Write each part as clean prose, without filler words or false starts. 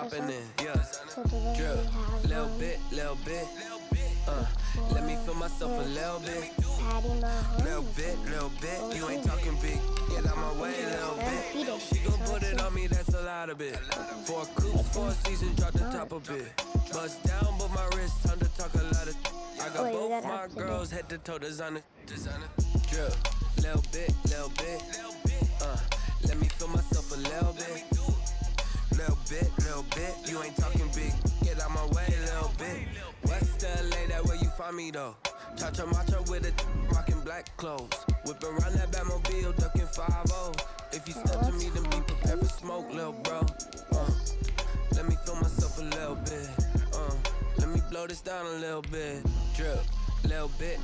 dropping in, yeah. Drip, little bit. Let me feel myself a little bit. Little bit. You ain't talking big. Get out my way a little bit. She gon' put it on me, that's a lot of bit. For a coupe, for a season, drop the top a bit. Bust down, but my wrist, time to talk a lot of. I got both my girls head to toe designer. Drip, little bit. Let me feel myself a little bit. Little bit. You ain't talking big. Get out my way a little bit. West LA, that where you find me though. Cha-cha matcha with a rockin' black clothes. Whip around that Batmobile, ducking 5-0. If you step to me, then be prepared for smoke, little bro. Let me feel myself a little bit. Let me blow this down a little bit. Drip, little bit.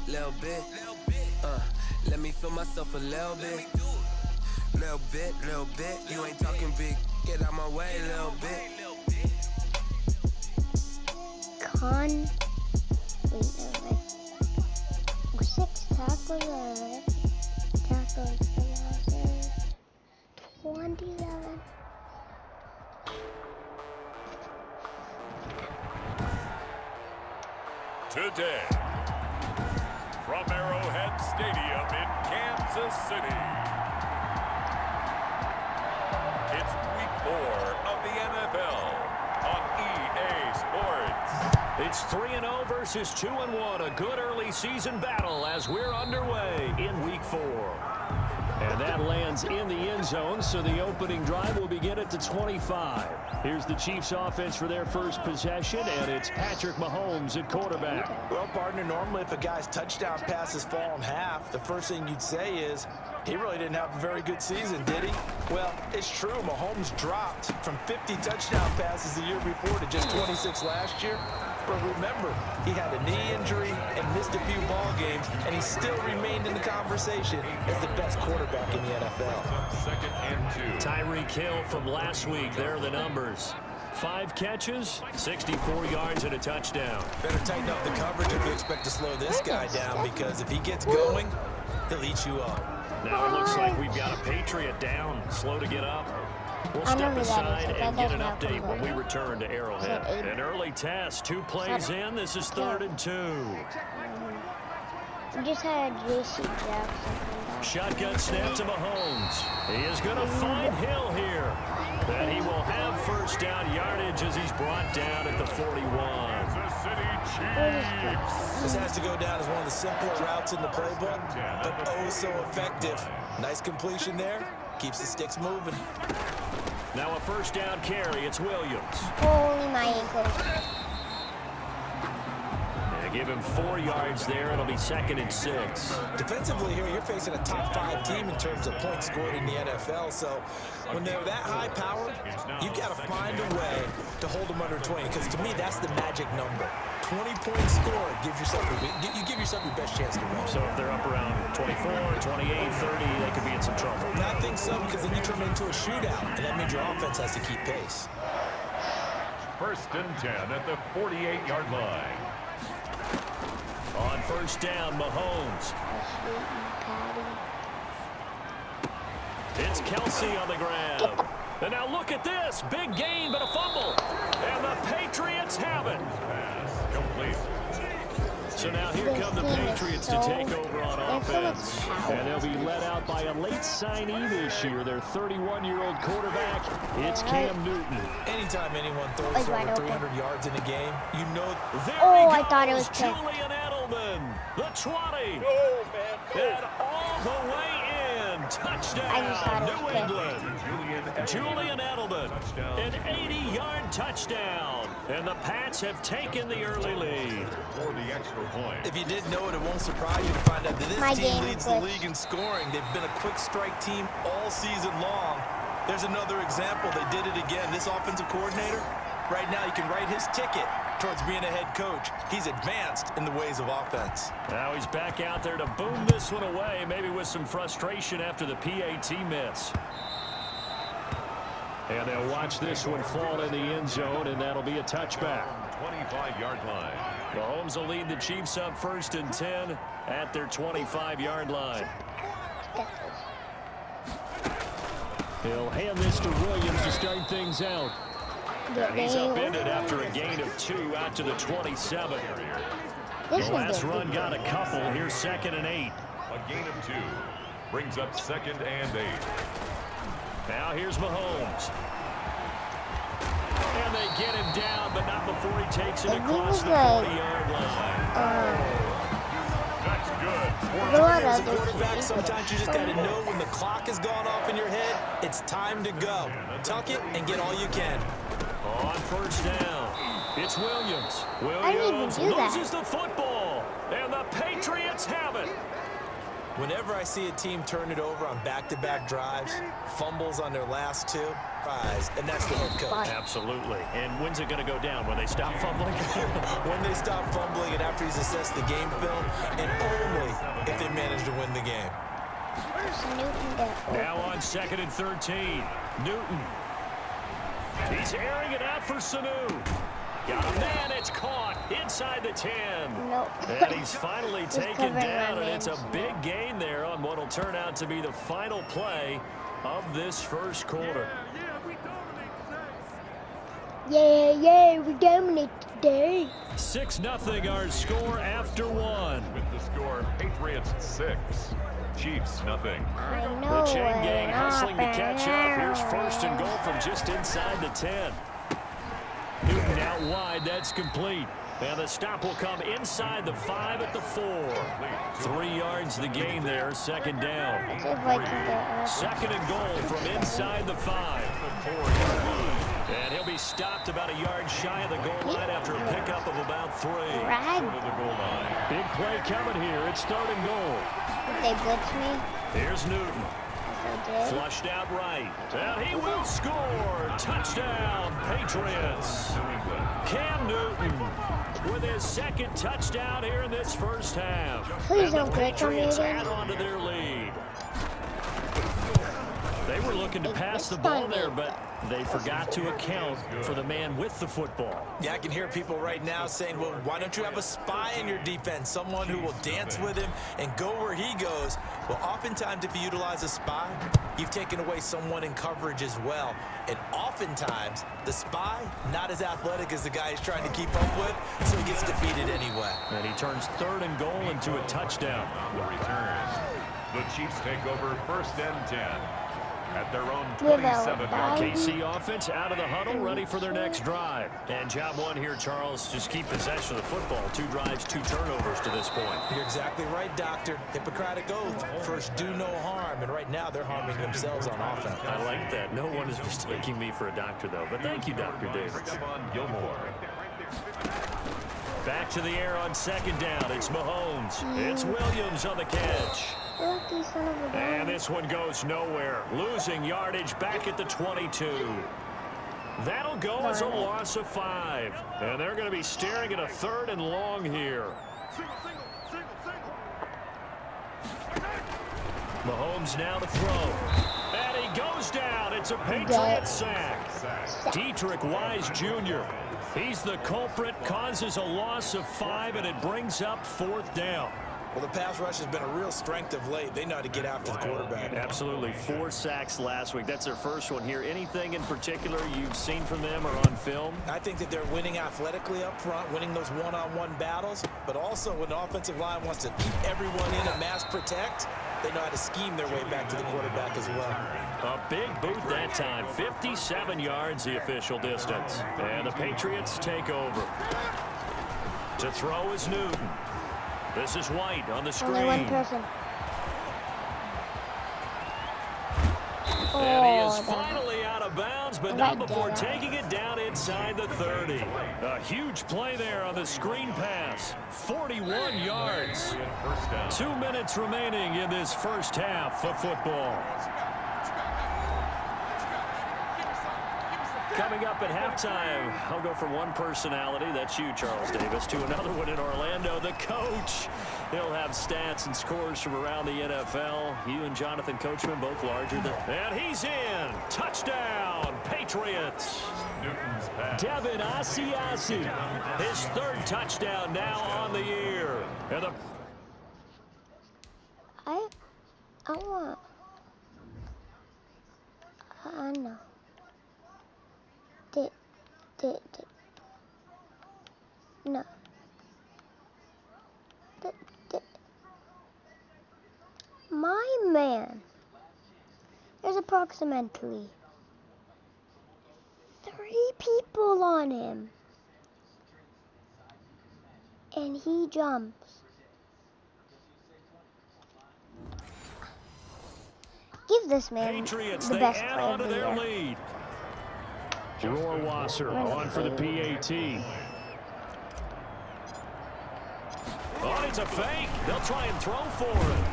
Let me feel myself a little bit. Little bit. You ain't talking big. Get out my way a little bit. Wait, no, 6 tackles, tackles for losses, 27. Today, from Arrowhead Stadium in Kansas City, it's week 4 of the NFL on EA Sports. It's 3-0 versus 2-1. A good early season battle as we're underway in week 4. And that lands in the end zone, so the opening drive will begin at the 25. Here's the Chiefs offense for their first possession, and it's Patrick Mahomes at quarterback. Well, partner, normally if a guy's touchdown passes fall in half, the first thing you'd say is, he really didn't have a very good season, did he? Well, it's true. Mahomes dropped from 50 touchdown passes the year before to just 26 last year. But remember, he had a knee injury and missed a few ball games, and he still remained in the conversation as the best quarterback in the NFL. Second and 2. Tyreek Hill from last week. There are the numbers. 5 catches, 64 yards, and a touchdown. Better tighten up the coverage if you expect to slow this guy down, because if he gets going, he'll eat you up. Now it looks like we've got a Patriot down, slow to get up. We'll step aside and get an update when we return to Arrowhead. An early test, 2 plays in. This is 3rd and 2. We just had J.C. Jackson. Shotgun snap to Mahomes. He is going to find Hill here. And he will have first down yardage as he's brought down at the 41. Kansas City Chiefs. This has to go down as one of the simpler routes in the playbook, but oh so effective. Nice completion there. Keeps the sticks moving. Now a first down carry. It's Williams. Holy my ankle. Give him 4 yards there. It'll be 2nd and 6. Defensively here, you're facing a top 5 team in terms of points scored in the NFL. So when they're that high powered, you've got to find a way to hold them under 20. Because to me, that's the magic number. 20 points scored gives yourself you give yourself your best chance to win. So if they're up around 24, 28, 30, they could be in some trouble. I think so, because then you turn it into a shootout, and that means your offense has to keep pace. 1st and 10 at the 48-yard line. On first down, Mahomes. It's Kelsey on the grab. And now look at this. Big gain, but a fumble. And the Patriots have it. Pass complete. So now here come the Patriots to take over on offense. And they'll be led out by a late signee this year, their 31-year-old quarterback. It's Cam Newton. Anytime anyone throws for over 300 yards in a game, you know. Oh, I thought it was Julian Edelman, the 20. Oh, man. And all the way in. Touchdown, New England. Julian Edelman, an 80-yard touchdown. And the Pats have taken the early lead. For the extra point. If you didn't know it, it won't surprise you to find out that this team leads the league in scoring. They've been a quick strike team all season long. There's another example. They did it again. This offensive coordinator, right now, you can write his ticket towards being a head coach. He's advanced in the ways of offense. Now he's back out there to boom this one away, maybe with some frustration after the PAT miss. And they'll watch this one fall in the end zone, and that'll be a touchback. 25-yard line. Mahomes will lead the Chiefs up 1st and 10 at their 25-yard line. He'll hand this to Williams to start things out. And he's upended after a gain of 2 out to the 27. The last run got a couple. Here's 2nd and 8. A gain of 2 brings up 2nd and 8. Now here's Mahomes. And they get him down, but not before he takes it across the 40-yard line. That's good. As a quarterback, sometimes you just got to know when the clock has gone off in your head, it's time to go. Tuck it and get all you can. On 1st down, it's Williams. I didn't even Williams do that. loses the football, and the Patriots have it. Whenever I see a team turn it over on back-to-back drives, fumbles on their last 2, and that's the head coach. Absolutely. And when's it going to go down? When they stop fumbling? When they stop fumbling and after he's assessed the game film, and only if they manage to win the game. Now on 2nd and 13, Newton. He's airing it out for Sanu. Got a man, it's caught inside the 10. Nope. And he's finally taken covering my down, and man. it's a big gain there on what will turn out to be the final play of this first quarter. Yeah, we dominate today. 6-0 our score after 1. With the score, Patriots 6, Chiefs nothing. I know. The chain gang it hustling to happened. catch up. Here's 1st and goal from just inside the 10. Newton out wide, that's complete. And the stop will come inside the 5 at the 4. 3 yards the gain there, 2nd down. Let's see if I can get 2nd and goal from inside the 5. And he'll be stopped about a yard shy of the goal line after a pickup of about 3. Rag. To the goal line. Big play coming here. It's 3rd and goal. If they blitz me, Here's Newton. if they did. Flushed out right. And he will score. Touchdown, Patriots. Cam Newton with his 2nd touchdown here in this first half. Please And don't the glitch on me Patriots again. add on to their lead. They were looking to pass the ball there, but they forgot to account for the man with the football. Yeah, I can hear people right now saying, well, why don't you have a spy in your defense, someone who will dance with him and go where he goes? Well, oftentimes if you utilize a spy, you've taken away someone in coverage as well. And oftentimes, the spy, not as athletic as the guy he's trying to keep up with, so he gets defeated anyway. And he turns 3rd and goal into a touchdown. On the return, the Chiefs take over 1st and 10. At their own Give 27 out, yard bye. KC offense out of the huddle, ready for their next drive. And job 1 here, Charles, just keep possession of the football. 2 drives, 2 turnovers to this point. You're exactly right, Doctor. Hippocratic oath. First, do no harm. And right now, they're harming themselves on offense. I like that. No one is mistaking me for a doctor, though. But thank you, Dr. Davis. Stephon Gilmore. Back to the air on 2nd down. It's Mahomes. It's Williams on the catch. Lucky son of a gun. And this one goes nowhere. Losing yardage back at the 22. That'll go as a loss of 5. And they're going to be staring at a 3rd and long here. Mahomes now to throw. And he goes down. It's a Patriot sack. Dietrich Wise Jr. He's the culprit, causes a loss of 5, and it brings up 4th down. Well, the pass rush has been a real strength of late. They know how to get after the quarterback. Absolutely. 4 sacks last week. That's their first one here. Anything in particular you've seen from them or on film? I think that they're winning athletically up front, winning those one-on-one battles, but also when the offensive line wants to keep everyone in and mass protect, they know how to scheme their way back to the quarterback as well. A big boot that time. 57 yards the official distance. And the Patriots take over. To throw is Newton. This is White on the screen. Only one person. And he is Oh, finally out of bounds, but not before taking it down inside the 30. A huge play there on the screen pass. 41 yards. 2 minutes remaining in this first half of football. Coming up at halftime, I'll go from one personality, that's you, Charles Davis, to another one in Orlando, the coach. He'll have stats and scores from around the NFL. You and Jonathan Coachman both larger than... And he's in! Touchdown, Patriots! Newton's pass. Devin Asiasi, his 3rd touchdown now on the year. And the... I want. I know. No. My man. There's approximately 3 people on him. And he jumps. Give this man Patriots, the they best add play on of to the their year. lead. Rohrwasser on for the PAT. Oh, it's a fake. They'll try and throw for it.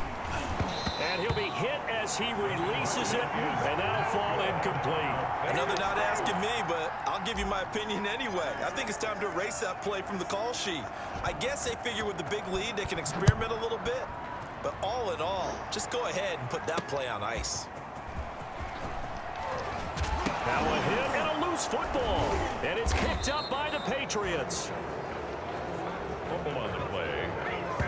And he'll be hit as he releases it, and that'll fall incomplete. Another not asking me, but I'll give you my opinion anyway. I think it's time to erase that play from the call sheet. I guess they figure with the big lead they can experiment a little bit. But all in all, just go ahead and put that play on ice. Now a hit and a loose football. And it's picked up by the Patriots. Fumble on the play.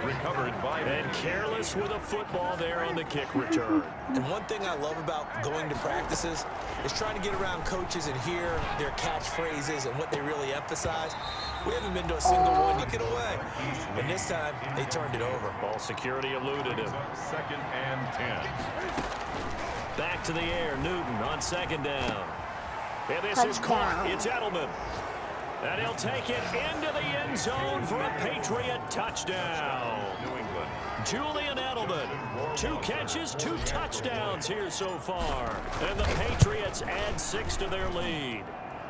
Recovered by And careless with a football there on the kick return. And one thing I love about going to practices is trying to get around coaches and hear their catchphrases and what they really emphasize. We haven't been to a single one to get away. And this time, they turned it over. Ball security eluded him. 2nd and 10. Back to the air, Newton on 2nd down. And this is caught. It's Edelman. And he'll take it into the end zone for a Patriot touchdown. New England. Julian Edelman, 2 catches, 2 touchdowns here so far. And the Patriots add 6 to their lead.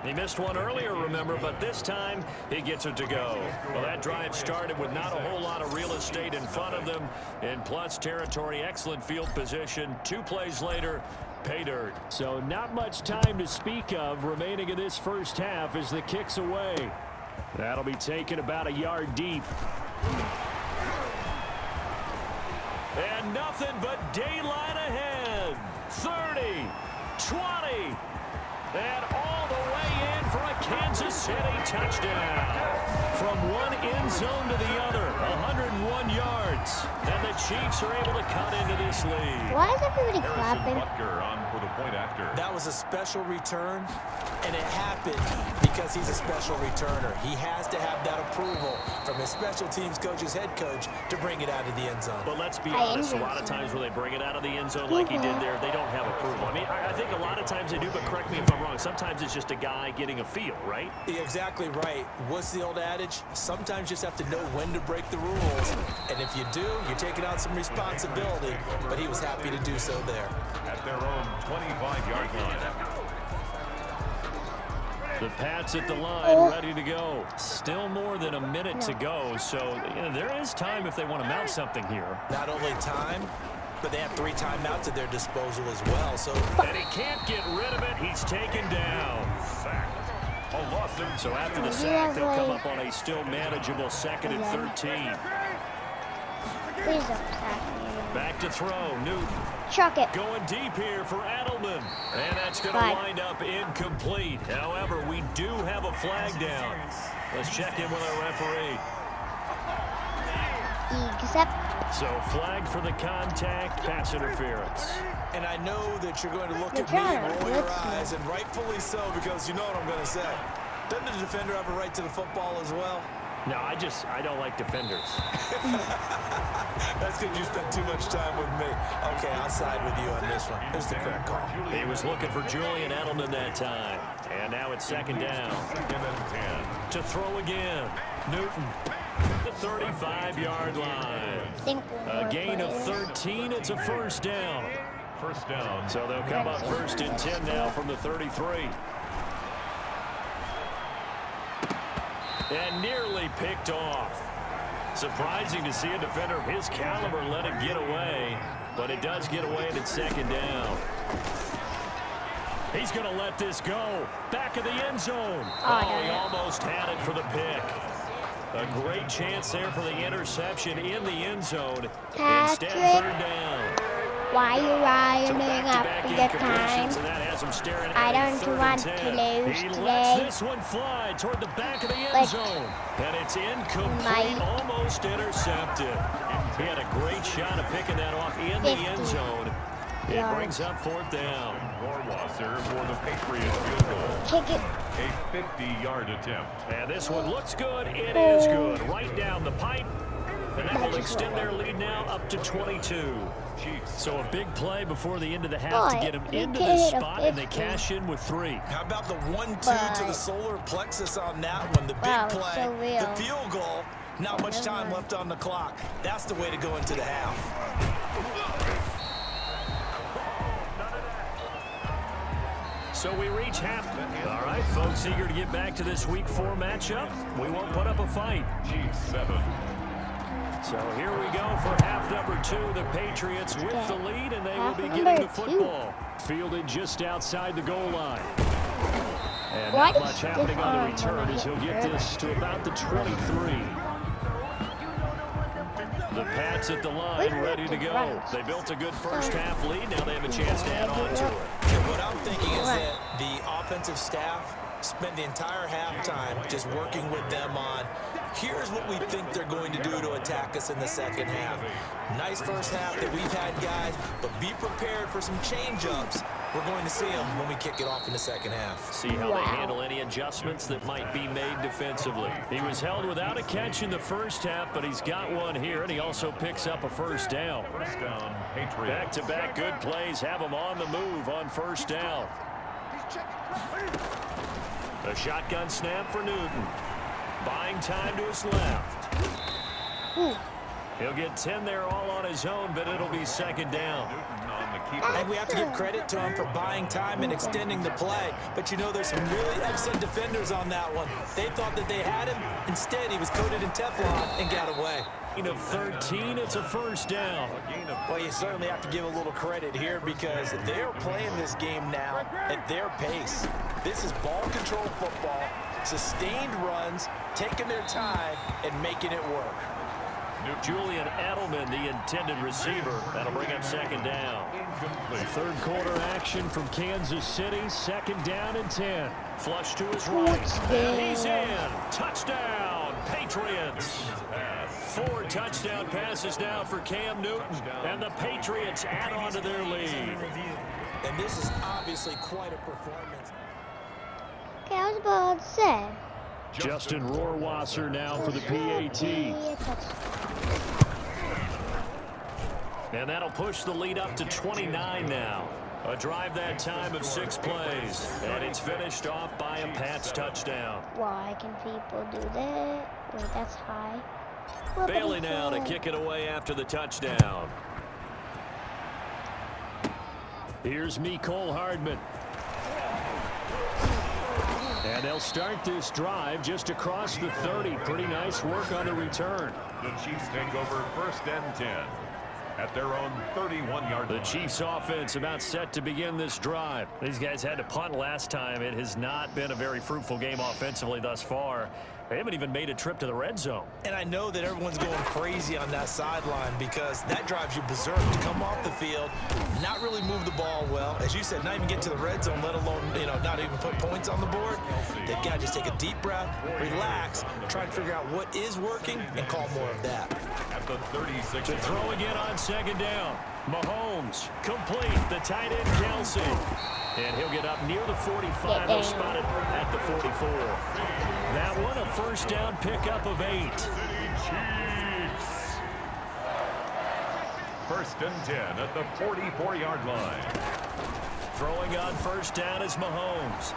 He missed one earlier, remember, but this time he gets it to go. Well, that drive started with not a whole lot of real estate in front of them. In plus territory, excellent field position. 2 plays later, pay dirt. So not much time to speak of remaining in this first half as the kick's away. That'll be taken about a yard deep. And nothing but daylight ahead. 30, 20, and all the way in for a Kansas City touchdown. From one end zone to the other, 101 yards. And the Chiefs are able to cut into this lead. Why is everybody Harrison clapping? Butker on for the point after. That was a special return, and it happened because he's a special returner. He has to have that approval from his special teams coach's head coach to bring it out of the end zone. But let's be honest, a lot of times when they bring it out of the end zone like he did there, they don't have approval. I mean, I think a lot of times they do, but correct me if I'm wrong. Sometimes it's just a guy getting a feel, right? You're exactly right. What's the old adage? Sometimes you just have to know when to break the rules. And if you do, you're taking out some responsibility. But he was happy to do so there. At their own 25-yard line. The Pats at the line, ready to go. Still more than a minute to go, so there is time if they want to mount something here. Not only time, but they have 3 timeouts at their disposal as well. So, and he can't get rid of it. He's taken down. A loss of So after the sack, they'll come up on a still manageable 2nd and 13. Please don't sack me. Back to throw, Newton. Chuck it. Going deep here for Edelman. And that's going to wind up incomplete. However, we do have a flag down. Let's check in with our referee. Except. So flag for the contact, pass interference. and I know that you're going to look at me and roll your eyes, and rightfully so, because you know what I'm going to say. Doesn't the defender have a right to the football as well? No, I don't like defenders. That's because you spent too much time with me. Okay, I'll side with you on this one. It's the correct call. He was looking for Julian Edelman that time. And now it's second down. To throw again. Newton. The 35-yard line. A gain of 13. It's a first down. First down. So they'll come up first and 10 now from the 33. And nearly picked off. Surprising to see a defender of his caliber let it get away. But it does get away and it's second down. He's going to let this go. Back of the end zone. Oh, he almost had it for the pick. A great chance there for the interception in the end zone. Instead, third down. Why you lining up the time? I don't want to lose He today. lets this one fly toward the back of the end zone. And it's incomplete, almost intercepted. He had a great shot of picking that off in the end zone. It brings up 4th down. Rohrwasser for the Patriots field goal. Kick it. A 50-yard attempt. And this one looks good. It is good. Right down the pipe. And that will extend their lead now up to 22. Cheifs. So a big play before the end of the half to get them into this spot, and they cash in with 3. How about the 1-2 to the solar plexus on that one? The big play, so real. the field goal. Not much time left on the clock. That's the way to go into the half. So we reach half. All right, folks, eager to get back to this Week 4 matchup. We won't put up a fight. Cheifs 7. So here we go for half number 2. The Patriots with the lead, and they will be getting the football. Fielded just outside the goal line. And not much happening on the return as he'll get this to about the 23. The Pats at the line, ready to go. They built a good first half lead. Now they have a chance to add on to it. And what I'm thinking is that the offensive staff spent the entire halftime just working with them on, here's what we think they're going to do to attack us in the second half. Nice first half that we've had, guys, but be prepared for some change-ups. We're going to see them when we kick it off in the second half. See how they handle any adjustments that might be made defensively. He was held without a catch in the first half, but he's got one here, and he also picks up a first down. First down, Patriots. Back-to-back good plays have him on the move on first down. A shotgun snap for Newton. Buying time to his left. He'll get 10 there all on his own, but it'll be second down. I think we have to give credit to him for buying time and extending the play. But, you know, there's some really excellent defenders on that one. They thought that they had him. Instead, he was coated in Teflon and got away. Of 13, it's a first down. Well, you certainly have to give a little credit here because they're playing this game now at their pace. This is ball control football, sustained runs, taking their time, and making it work. Julian Edelman, the intended receiver. That'll bring up second down. Third quarter action from Kansas City. Second down and 10. Flush to his right. And he's in. Touchdown, Patriots. 4 touchdown passes now for Cam Newton. And the Patriots add on to their lead. And this is obviously quite a performance. Okay, I was about to say. Justin Rohrwasser now for the PAT. And that'll push the lead up to 29 now. A drive that time of 6 plays. And it's finished off by a Pats touchdown. Why can people do that? Wait, that's high. Bailey now to kick it away after the touchdown. Here's Mecole Hardman. And they'll start this drive just across the 30. Pretty nice work on the return. The Chiefs take over first and 10 at their own 31-yard line. The Chiefs offense about set to begin this drive. These guys had to punt last time. It has not been a very fruitful game offensively thus far. They haven't even made a trip to the red zone. And I know that everyone's going crazy on that sideline because that drives you berserk to come off the field, not really move the ball well. As you said, not even get to the red zone, let alone, not even put points on the board. They've got to just take a deep breath, relax, try to figure out what is working, and call more of that. At the 36. To throw again on second down. Mahomes complete. The tight end Kelsey. And he'll get up near the 45. He'll spot it at the 44. That one a first down pickup of 8. Chiefs. First and 10 at the 44-yard line. Throwing on first down is Mahomes.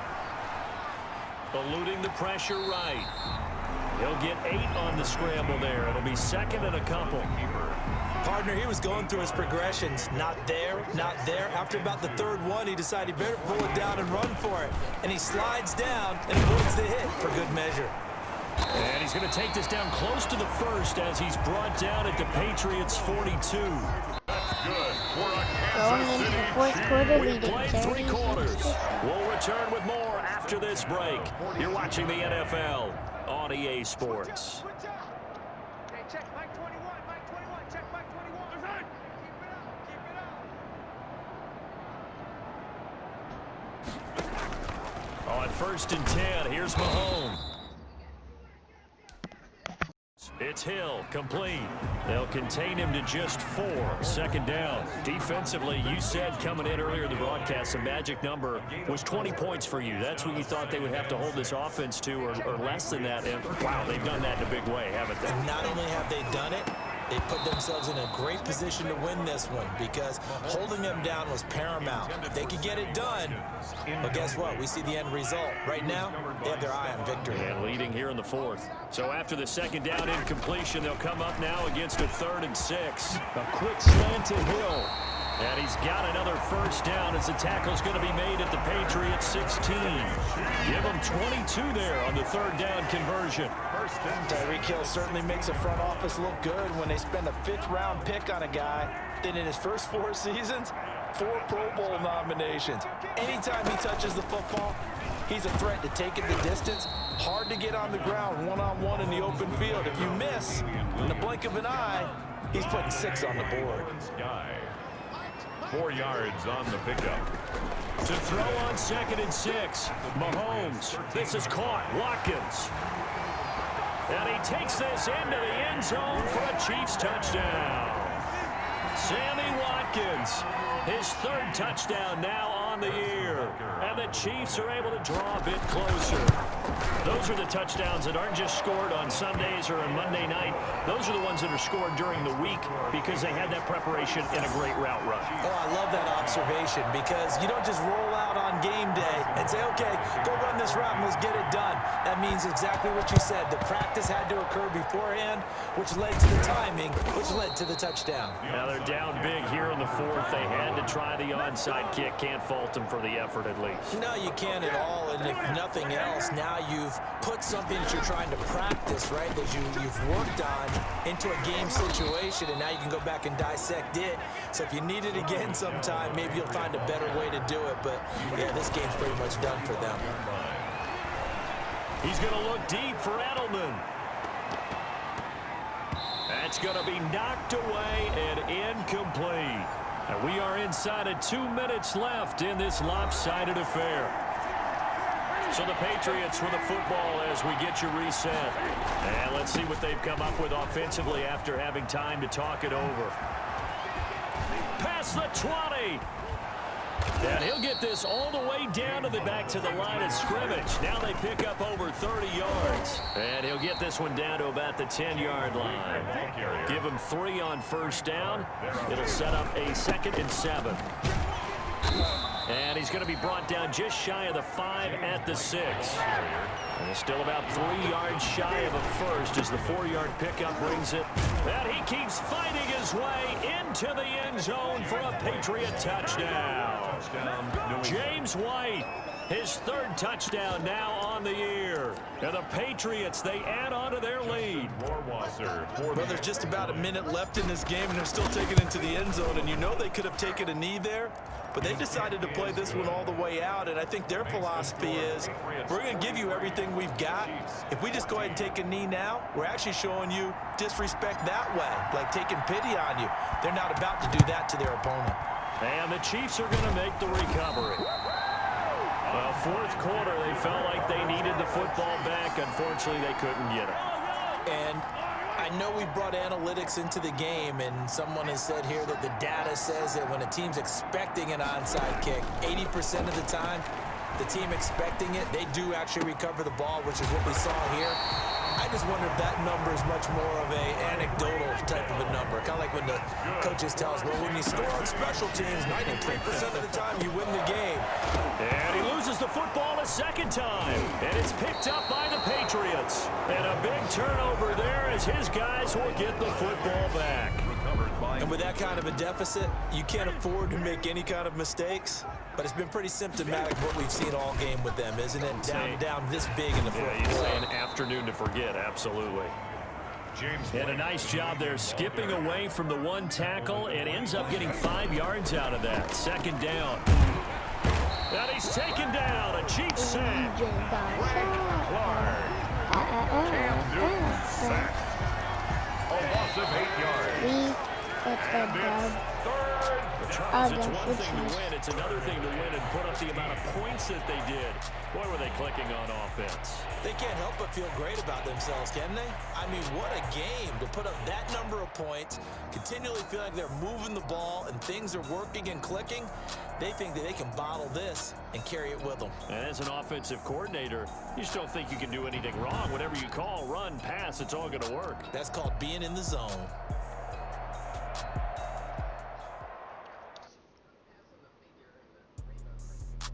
Eluding the pressure right. He'll get 8 on the scramble there. It'll be second and a couple. Partner, he was going through his progressions. Not there, not there. After about the third one, he decided he better pull it down and run for it. And he slides down and avoids the hit for good measure. And he's going to take this down close to the first as he's brought down at the Patriots 42. That's good for a Going Kansas into the City fourth Chiefs. quarter, We've leading played 3 quarters. We'll return with more after this break. You're watching the NFL on EA Sports. On first and 10, here's Mahomes. It's Hill, complete. They'll contain him to just 4. Second down. Defensively, you said coming in earlier in the broadcast, the magic number was 20 points for you. That's what you thought they would have to hold this offense to, or less than that. And, wow, they've done that in a big way, haven't they? And not only have they done it, they put themselves in a great position to win this one because holding them down was paramount. If they could get it done, but guess what? We see the end result. Right now, they have their eye on victory. And leading here in the 4th. So after the second down incompletion, they'll come up now against a 3rd and 6. A quick slant to Hill. And he's got another first down as the tackle's going to be made at the Patriots 16. Give them 22 there on the 3rd down conversion. Tyreek Hill certainly makes the front office look good when they spend a 5th-round pick on a guy. Then in his first 4 seasons, 4 Pro Bowl nominations. Anytime he touches the football, he's a threat to take it the distance. Hard to get on the ground one-on-one in the open field. If you miss, in the blink of an eye, he's putting 6 on the board. 4 yards on the pickup. To throw on 2nd and 6. Mahomes. This is caught. Watkins. And he takes this into the end zone for a Chiefs touchdown. Sammy Watkins. His 3rd touchdown now on the year. And the Chiefs are able to draw a bit closer. Those are the touchdowns that aren't just scored on Sundays or on Monday night. Those are the ones that are scored during the week because they had that preparation in a great route run. Oh, I love that observation because you don't just roll out on game day and say, okay, go run this route and let's get it done. That means exactly what you said. The practice had to occur beforehand, which led to the timing, which led to the touchdown. Now they're down big here in the 4th. They had to try the onside kick. Can't fault them for the effort at least. No, you can't at all. And if nothing else, now you've put something that you're trying to practice, right, that you've worked on into a game situation, and now you can go back and dissect it. So if you need it again sometime, maybe you'll find a better way to do it. But, yeah, this game's pretty much done for them. He's going to look deep for Edelman. That's going to be knocked away and incomplete. And we are inside of 2 minutes left in this lopsided affair. So the Patriots with the football as we get you reset. And let's see what they've come up with offensively after having time to talk it over. Past the 20. And he'll get this all the way down to the back to the line of scrimmage. Now they pick up over 30 yards. And he'll get this one down to about the 10-yard line. Give him 3 on first down. It'll set up a 2nd and 7. And he's going to be brought down just shy of the 5 at the 6. And it's still about 3 yards shy of a first as the 4-yard pickup brings it. And he keeps fighting his way into the end zone for a Patriot touchdown. James White, his 3rd touchdown now on the year. And the Patriots, they add on to their lead. Well, there's just about a minute left in this game, and they're still taking it into the end zone. And you know they could have taken a knee there, but they decided to play this one all the way out. And I think their philosophy is, we're going to give you everything we've got. If we just go ahead and take a knee now, we're actually showing you disrespect that way, like taking pity on you. They're not about to do that to their opponent. And the Chiefs are going to make the recovery. Well, 4th quarter, they felt like they needed the football back. Unfortunately, they couldn't get it. And I know we brought analytics into the game, and someone has said here that the data says that when a team's expecting an onside kick, 80% of the time, the team expecting it, they do actually recover the ball, which is what we saw here. I just wonder if that number is much more of a anecdotal type of a number. Kind of like when the coaches tell us, well, when you score on special teams, 93% of the time you win the game. And he loses the football a 2nd time. And it's picked up by the Patriots. And a big turnover there as his guys will get the football back. And with that kind of a deficit, you can't afford to make any kind of mistakes. But it's been pretty symptomatic of what we've seen all game with them, isn't it? Down this big in the fourth quarter. You say an afternoon to forget, absolutely. And a nice job there skipping away from the 1 tackle and ends up getting 5 yards out of that. 2nd down. And he's taken down. A Chiefs sack. Cam Newton sacked. A loss of 8 yards. We got the dub. 3rd the Chargers, Oh, it's the one thing to Cheifs. win. It's another thing to win and put up the amount of points that they did. Boy, were they clicking on offense. They can't help but feel great about themselves, can they? I mean, what a game to put up that number of points, continually feel like they're moving the ball and things are working and clicking. They think that they can bottle this and carry it with them. And as an offensive coordinator, you just don't think you can do anything wrong. Whatever you call, run, pass, it's all going to work. That's called being in the zone.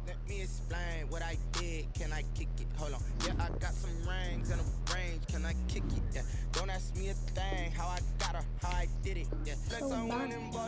Let me explain what I did. Can I kick it? Hold on. Yeah, I got some rings and a range. Can I kick it? Yeah. Don't ask me a thing. How I got her, how I did it. Yeah. Flex on winning, boy.